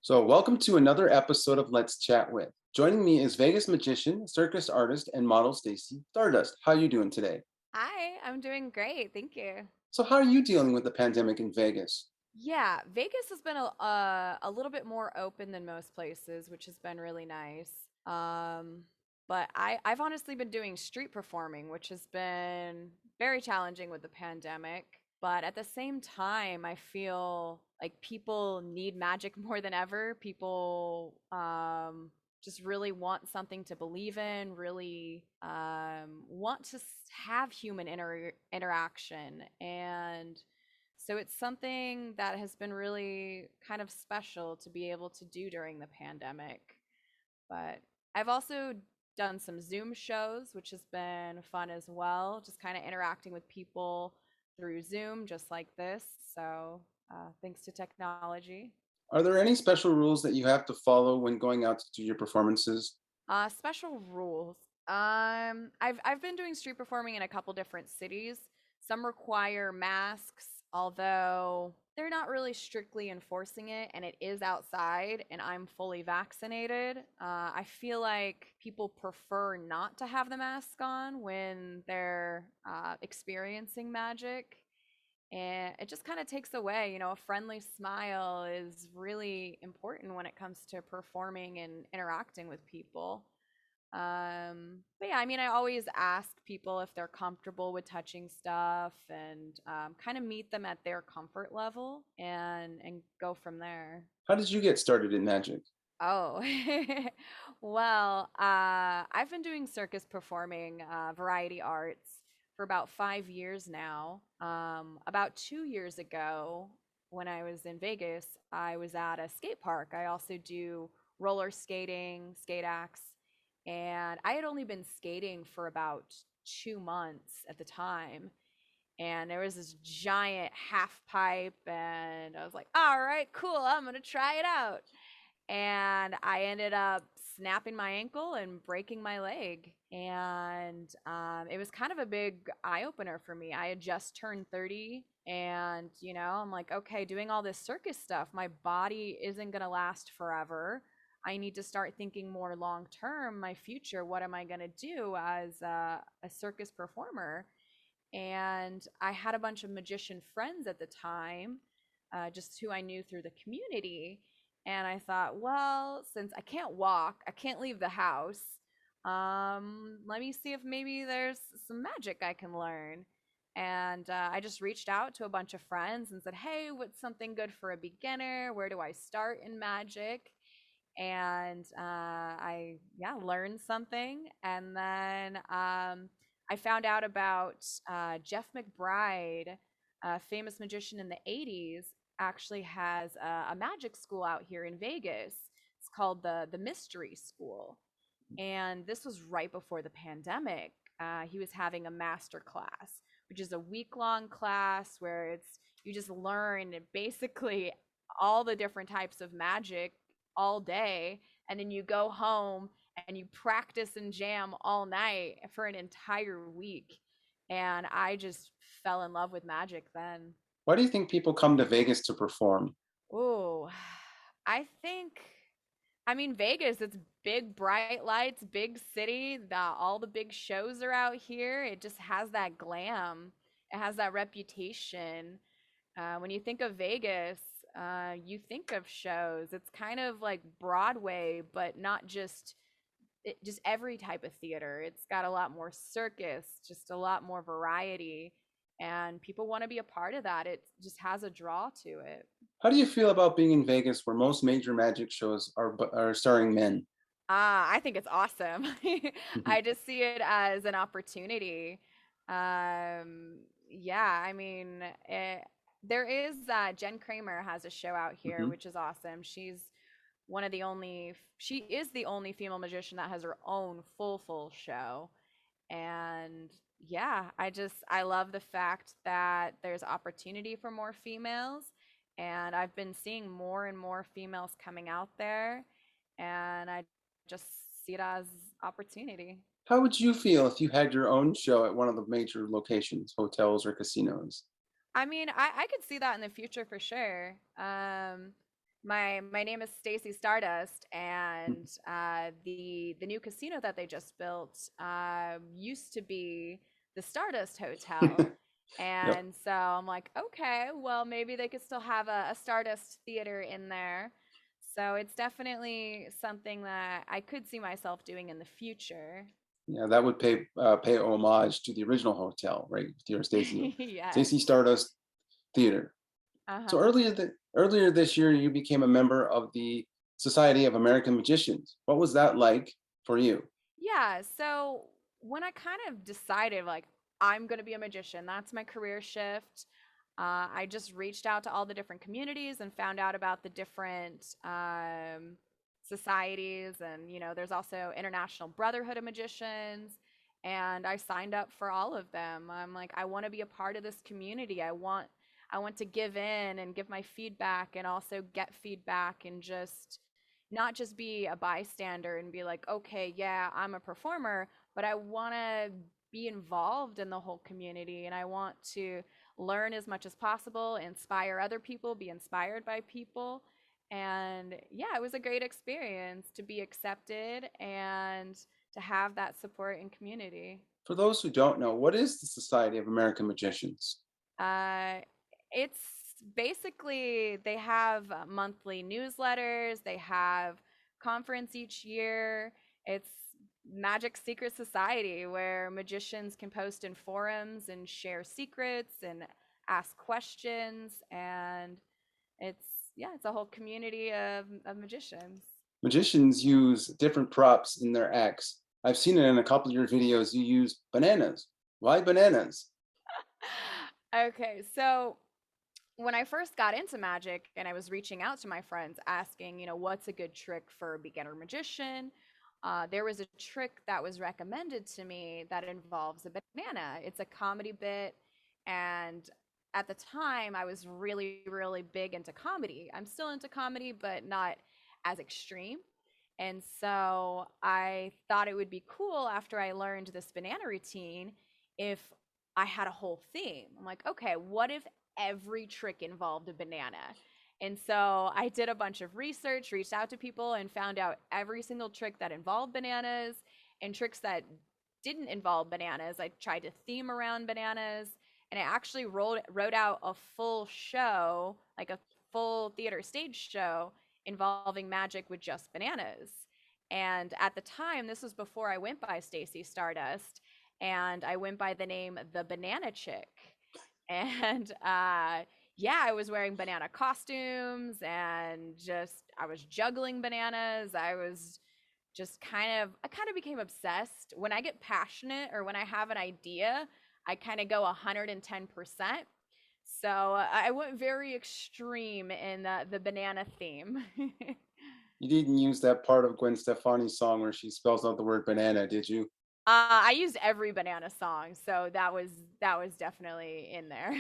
So, welcome to another episode of Let's Chat With. Joining me is Vegas magician, circus artist, and model Stacey Stardust. How are you doing today? Hi, I'm doing great. Thank you. So, how are you dealing with the pandemic in Vegas? Yeah, Vegas has been a little bit more open than most places, which has been really nice. But I've honestly been doing street performing, which has been very challenging with the pandemic. But at the same time, I feel like people need magic more than ever. People just really want something to believe in, really want to have human interaction. And so it's something that has been really kind of special to be able to do during the pandemic. But I've also done some Zoom shows, which has been fun as well, just kind of interacting with people through Zoom, just like this. So thanks to technology. Are there any special rules that you have to follow when going out to do your performances? Special rules. I've been doing street performing in a couple different cities. Some require masks, although they're not really strictly enforcing it, and it is outside, and I'm fully vaccinated. I feel like people prefer not to have the mask on when they're experiencing magic. And it just kind of takes away, a friendly smile is really important when it comes to performing and interacting with people. But yeah, I mean, I always ask people if they're comfortable with touching stuff and kind of meet them at their comfort level and go from there. How did you get started in magic? Oh, well, I've been doing circus performing, variety arts for about 5 years now. About 2 years ago, when I was in Vegas, I was at a skate park. I also do roller skating, skate acts, and I had only been skating for about 2 months at the time. And there was this giant half pipe, and I was like, all right, cool, I'm gonna try it out, and I ended up snapping my ankle and breaking my leg. And it was kind of a big eye opener for me. I had just turned 30, and I'm like, okay, doing all this circus stuff, my body isn't going to last forever. I need to start thinking more long term, my future. What am I going to do as a circus performer? And I had a bunch of magician friends at the time, just who I knew through the community. And I thought, well, since I can't walk, I can't leave the house, let me see if maybe there's some magic I can learn. And I just reached out to a bunch of friends and said, hey, what's something good for a beginner? Where do I start in magic? And yeah, learned something. And then I found out about Jeff McBride, a famous magician in the 80s, actually has a magic school out here in Vegas. It's called the Mystery School. And this was right before the pandemic. He was having a master class, which is a week-long class where it's you just learn basically all the different types of magic all day, and then you go home and you practice and jam all night for an entire week. And I just fell in love with magic then. Why do you think people come to Vegas to perform? Oh, I think, I mean, Vegas, it's big, bright lights, big city. All the big shows are out here. It just has that glam, it has that reputation. When you think of Vegas, you think of shows. It's kind of like Broadway, but not just every type of theater. It's got a lot more circus, just a lot more variety, and people want to be a part of that. It just has a draw to it. How do you feel about being in Vegas where most major magic shows are starring men? I think it's awesome. I just see it as an opportunity. Yeah, I mean, there is Jen Kramer has a show out here, Mhm. which is awesome. She is the only female magician that has her own full show. And yeah, I love the fact that there's opportunity for more females, and I've been seeing more and more females coming out there, and I just see it as opportunity. How would you feel if you had your own show at one of the major locations, hotels or casinos? I mean, I could see that in the future for sure. My name is Stacey Stardust, Mhm. and the new casino that they just built used to be the Stardust Hotel, Yep. and so I'm like, okay, well maybe they could still have a Stardust Theater in there. So it's definitely something that I could see myself doing in the future. Yeah, that would pay homage to the original hotel, right? Dear Yes. Stacey Stardust Theater. So Uh-huh. earlier this year, you became a member of the Society of American Magicians. What was that like for you? Yeah, so when I kind of decided like I'm going to be a magician, that's my career shift. I just reached out to all the different communities and found out about the different societies, and there's also International Brotherhood of Magicians, and I signed up for all of them. I'm like, I want to be a part of this community. I want to give in and give my feedback and also get feedback and just not just be a bystander and be like, okay, yeah, I'm a performer, but I want to be involved in the whole community, and I want to learn as much as possible, inspire other people, be inspired by people. And yeah, it was a great experience to be accepted and to have that support and community. For those who don't know, what is the Society of American Magicians? Uh, it's basically they have monthly newsletters, they have conference each year. It's Magic Secret Society where magicians can post in forums and share secrets and ask questions, and it's yeah, it's a whole community of magicians. Magicians use different props in their acts. I've seen it in a couple of your videos. You use bananas. Why bananas? Okay, so when I first got into magic and I was reaching out to my friends asking, what's a good trick for a beginner magician, there was a trick that was recommended to me that involves a banana. It's a comedy bit. And at the time, I was really, really big into comedy. I'm still into comedy, but not as extreme. And so I thought it would be cool after I learned this banana routine if I had a whole theme. I'm like, okay, what if every trick involved a banana? And so I did a bunch of research, reached out to people, and found out every single trick that involved bananas and tricks that didn't involve bananas. I tried to theme around bananas, and I actually wrote out a full show, like a full theater stage show involving magic with just bananas. And at the time, this was before I went by Stacey Stardust, and I went by the name The Banana Chick. And yeah, I was wearing banana costumes and just I was juggling bananas. I kind of became obsessed. When I get passionate or when I have an idea, I kind of go 110%. So I went very extreme in the banana theme. You didn't use that part of Gwen Stefani's song where she spells out the word banana, did you? I used every banana song, so that was definitely in there.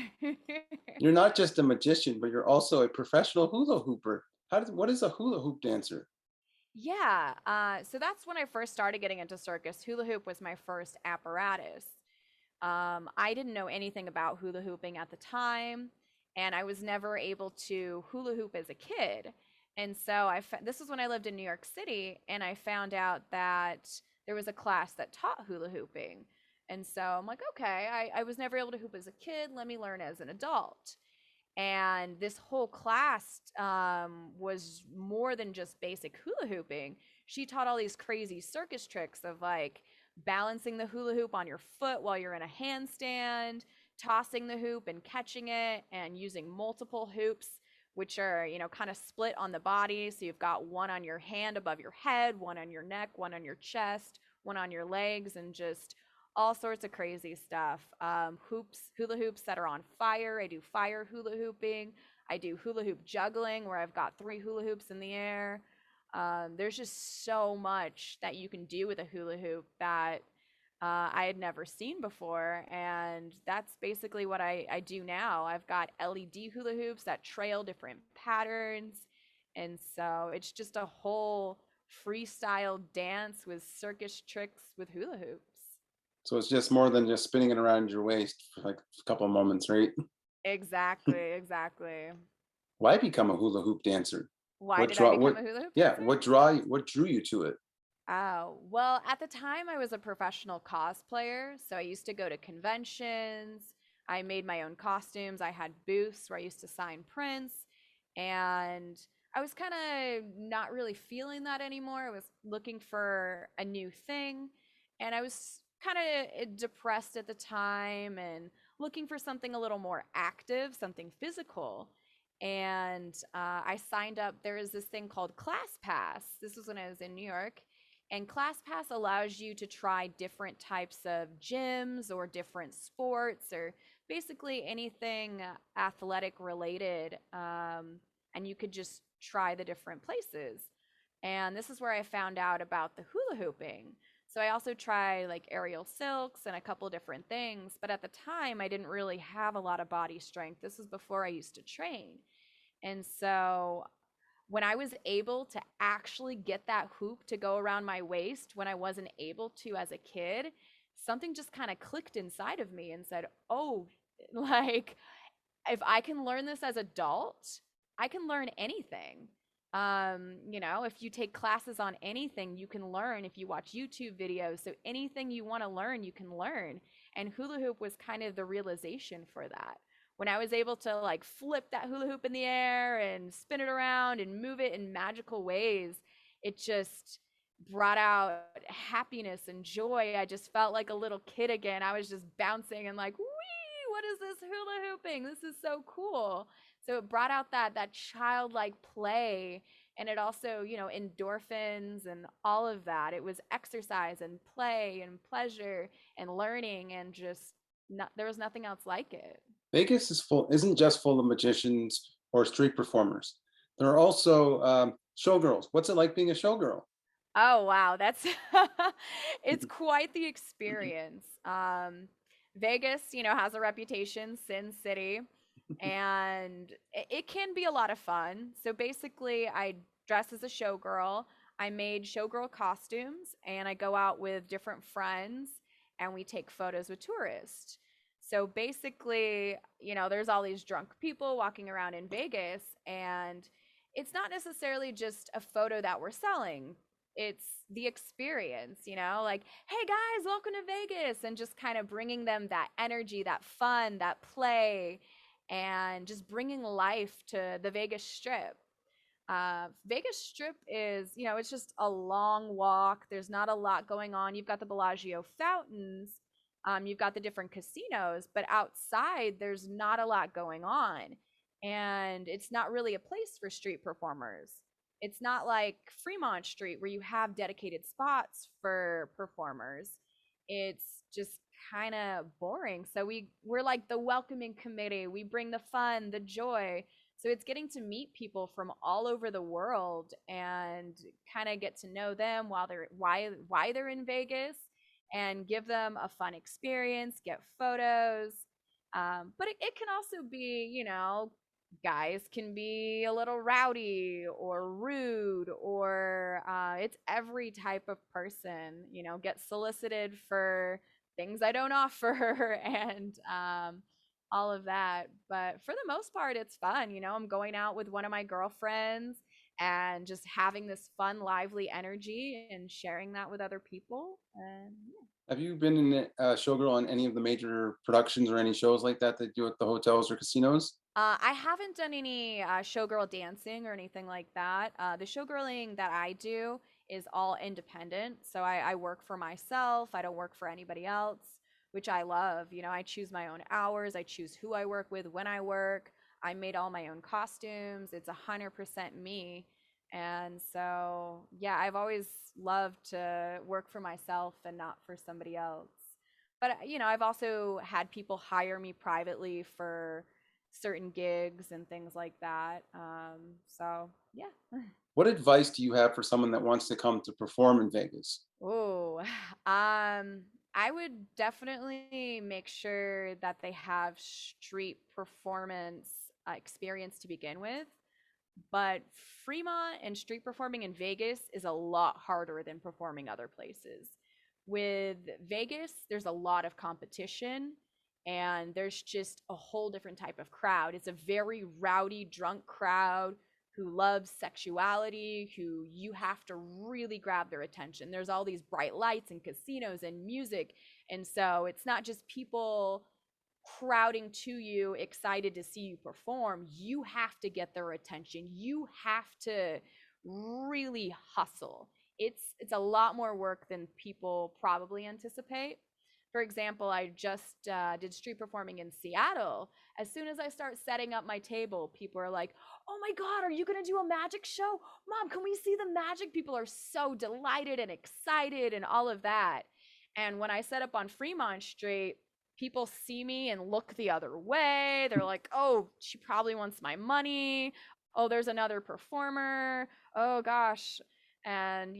You're not just a magician, but you're also a professional hula hooper. What is a hula hoop dancer? Yeah, so that's when I first started getting into circus. Hula hoop was my first apparatus. I didn't know anything about hula hooping at the time, and I was never able to hula hoop as a kid. And so this is when I lived in New York City, and I found out that there was a class that taught hula hooping. And so I'm like, okay, I was never able to hoop as a kid. Let me learn as an adult. And this whole class was more than just basic hula hooping. She taught all these crazy circus tricks of like balancing the hula hoop on your foot while you're in a handstand, tossing the hoop and catching it, and using multiple hoops, which are, kind of split on the body. So you've got one on your hand above your head, one on your neck, one on your chest, one on your legs, and just all sorts of crazy stuff. Hula hoops that are on fire. I do fire hula hooping. I do hula hoop juggling where I've got three hula hoops in the air. There's just so much that you can do with a hula hoop that I had never seen before. And that's basically what I do now. I've got LED hula hoops that trail different patterns. And so it's just a whole freestyle dance with circus tricks with hula hoops. So it's just more than just spinning it around your waist for like a couple of moments, right? Exactly, exactly. Why become a hula hoop dancer? Why What did I draw become what a hula hoop yeah, dancer? what drew you to it? Oh, well, at the time I was a professional cosplayer, so I used to go to conventions. I made my own costumes. I had booths where I used to sign prints, and I was kind of not really feeling that anymore. I was looking for a new thing, and I was kind of depressed at the time and looking for something a little more active, something physical. And I signed up. There is this thing called Class Pass. This was when I was in New York, and ClassPass allows you to try different types of gyms or different sports or basically anything athletic related. And you could just try the different places. And this is where I found out about the hula hooping. So I also tried like aerial silks and a couple different things. But at the time, I didn't really have a lot of body strength. This was before I used to train. And so when I was able to actually get that hoop to go around my waist when I wasn't able to as a kid, something just kind of clicked inside of me and said, "Oh, like if I can learn this as adult, I can learn anything." If you take classes on anything, you can learn if you watch YouTube videos. So anything you want to learn, you can learn. And hula hoop was kind of the realization for that. When I was able to like flip that hula hoop in the air and spin it around and move it in magical ways, it just brought out happiness and joy. I just felt like a little kid again. I was just bouncing and like, wee, what is this hula hooping? This is so cool. So it brought out that childlike play, and it also, endorphins and all of that. It was exercise and play and pleasure and learning, and just not, there was nothing else like it. Vegas isn't just full of magicians or street performers. There are also showgirls. What's it like being a showgirl? Oh wow, that's it's quite the experience. Vegas, has a reputation, Sin City, and it can be a lot of fun. So basically, I dress as a showgirl. I made showgirl costumes, and I go out with different friends, and we take photos with tourists. So basically, there's all these drunk people walking around in Vegas, and it's not necessarily just a photo that we're selling. It's the experience, like, hey guys, welcome to Vegas, and just kind of bringing them that energy, that fun, that play, and just bringing life to the Vegas Strip. Vegas Strip is, it's just a long walk. There's not a lot going on. You've got the Bellagio fountains, you've got the different casinos, but outside, there's not a lot going on. And it's not really a place for street performers. It's not like Fremont Street where you have dedicated spots for performers. It's just kind of boring. So we're like the welcoming committee. We bring the fun, the joy. So it's getting to meet people from all over the world and kind of get to know them while they're why they're in Vegas, and give them a fun experience, get photos. But it can also be, guys can be a little rowdy or rude, or it's every type of person, get solicited for things I don't offer and all of that. But for the most part, it's fun. I'm going out with one of my girlfriends and just having this fun, lively energy and sharing that with other people. And Have you been in a showgirl on any of the major productions or any shows like that they do at the hotels or casinos? I haven't done any showgirl dancing or anything like that. The showgirling that I do is all independent. So I work for myself. I don't work for anybody else, which I love. I choose my own hours. I choose who I work with, when I work. I made all my own costumes. It's 100% me. And so, yeah, I've always loved to work for myself and not for somebody else. But, I've also had people hire me privately for certain gigs and things like that. So yeah. What advice do you have for someone that wants to come to perform in Vegas? Oh, I would definitely make sure that they have street performance experience to begin with. But Fremont and street performing in Vegas is a lot harder than performing other places. With Vegas, there's a lot of competition, and there's just a whole different type of crowd. It's a very rowdy, drunk crowd who loves sexuality, who you have to really grab their attention. There's all these bright lights and casinos and music. And so it's not just people crowding to you, excited to see you perform. You have to get their attention. You have to really hustle. It's a lot more work than people probably anticipate. For example, I just did street performing in Seattle. As soon as I start setting up my table, people are like, "Oh my God, are you going to do a magic show? Mom, can we see the magic?" People are so delighted and excited and all of that. And when I set up on Fremont Street, people see me and look the other way. They're like, "Oh, she probably wants my money. Oh, there's another performer. Oh gosh." And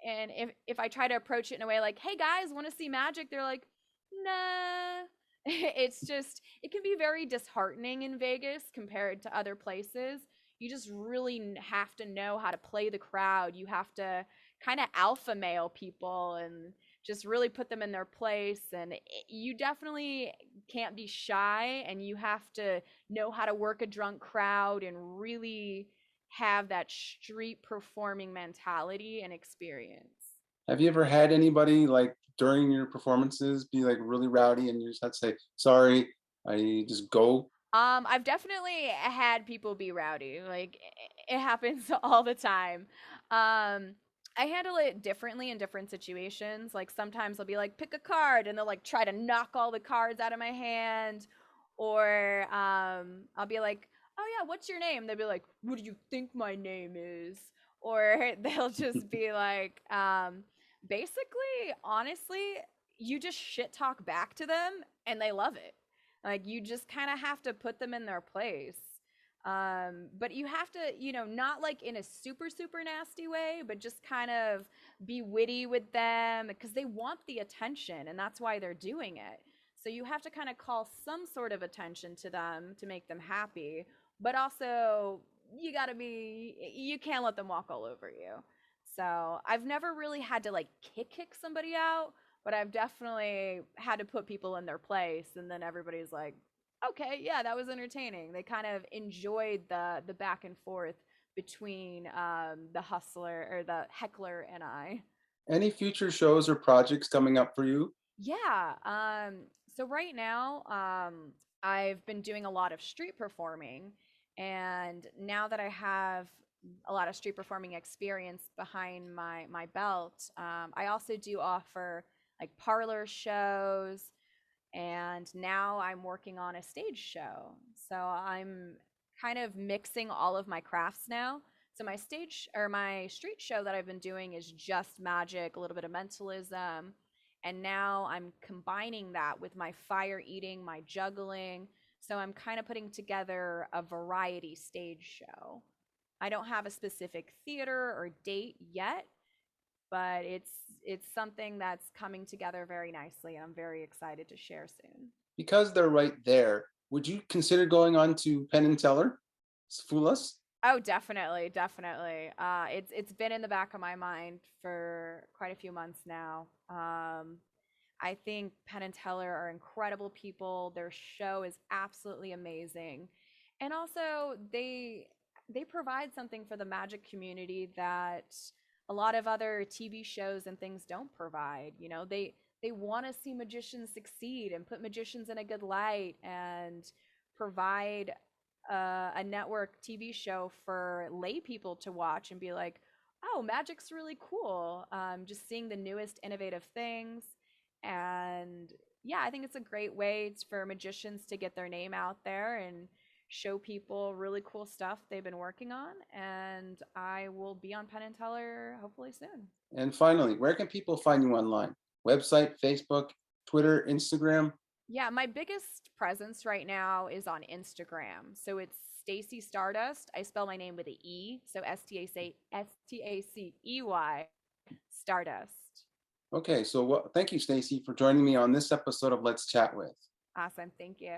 and if I try to approach it in a way like, "Hey guys, want to see magic?" They're like, "Nah." It's just it can be very disheartening in Vegas compared to other places. You just really have to know how to play the crowd. You have to kind of alpha male people and just really put them in their place. And you definitely can't be shy, and you have to know how to work a drunk crowd and really have that street performing mentality and experience. Have you ever had anybody like during your performances be like really rowdy and you just have to say, sorry, I just go? I've definitely had people be rowdy. Like it happens all the time. I handle it differently in different situations. Like sometimes I'll be like, pick a card, and they'll like try to knock all the cards out of my hand. Or I'll be like, oh yeah, what's your name? They'll be like, what do you think my name is? Or they'll just be like, basically, honestly, you just shit talk back to them and they love it. Like you just kind of have to put them in their place. But you have to, not like in a super nasty way, but just kind of be witty with them because they want the attention and that's why they're doing it. So you have to kind of call some sort of attention to them to make them happy, but also you can't let them walk all over you. So I've never really had to like kick somebody out, but I've definitely had to put people in their place, and then everybody's like, okay, yeah, that was entertaining. They kind of enjoyed the back and forth between the hustler or the heckler and I. Any future shows or projects coming up for you? Yeah. So right now, I've been doing a lot of street performing, and now that I have a lot of street performing experience behind my belt, I also do offer like parlor shows, and now I'm working on a stage show. So I'm kind of mixing all of my crafts now. So my stage or my street show that I've been doing is just magic, a little bit of mentalism, and now I'm combining that with my fire eating, my juggling. So I'm kind of putting together a variety stage show. I don't have a specific theater or date yet, but it's something that's coming together very nicely, and I'm very excited to share soon. Because they're right there, would you consider going on to Penn and Teller? Fool us? Oh, definitely, definitely. It's been in the back of my mind for quite a few months now. I think Penn and Teller are incredible people. Their show is absolutely amazing, and also they provide something for the magic community that a lot of other TV shows and things don't provide. They want to see magicians succeed and put magicians in a good light and provide a network TV show for lay people to watch and be like, oh, magic's really cool. Just seeing the newest innovative things. And yeah, I think it's a great way for magicians to get their name out there and show people really cool stuff they've been working on. And I will be on Penn and Teller hopefully soon. And finally, where can people find you online? Website, Facebook, Twitter, Instagram? Yeah, my biggest presence right now is on Instagram. So it's Stacey Stardust. I spell my name with a E, so Stacey Stardust. Okay, so thank you, Stacy, for joining me on this episode of Let's Chat With. Awesome. Thank you.